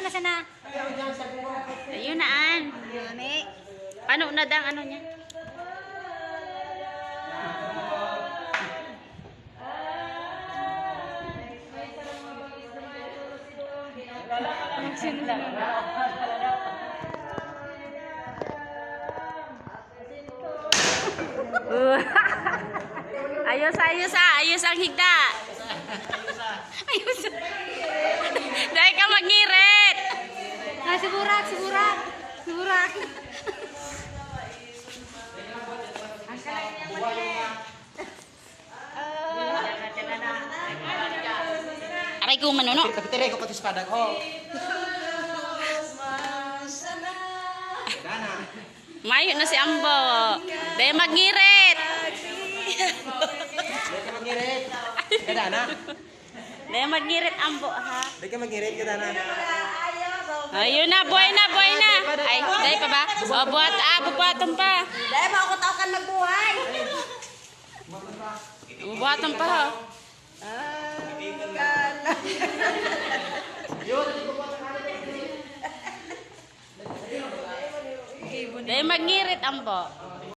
na sana. Ayun naan. Paano na dang ano niya? Ayos, ayos ayos ang higda. Ayos. Dahil ka mag-ngirit. Sigurak. Ang kalay niya mag-ngirit. Aray ko manuno. Kapitire ko pati espada ko. Mayo na si Ambo. Dahil mag-ngirit. Dahil ka mag-ngirit. Kadana. Dahil mag-ngirit Ambo ha. Dahil ka mag-ngirit kadana. Ayun na, buhay na. Ay, dahil pa ba? O, bubuhatan pa. Dahil ba ako tao kan magbuhay? Bubuhatan pa ha. Dahil mag-ngirit Ambo.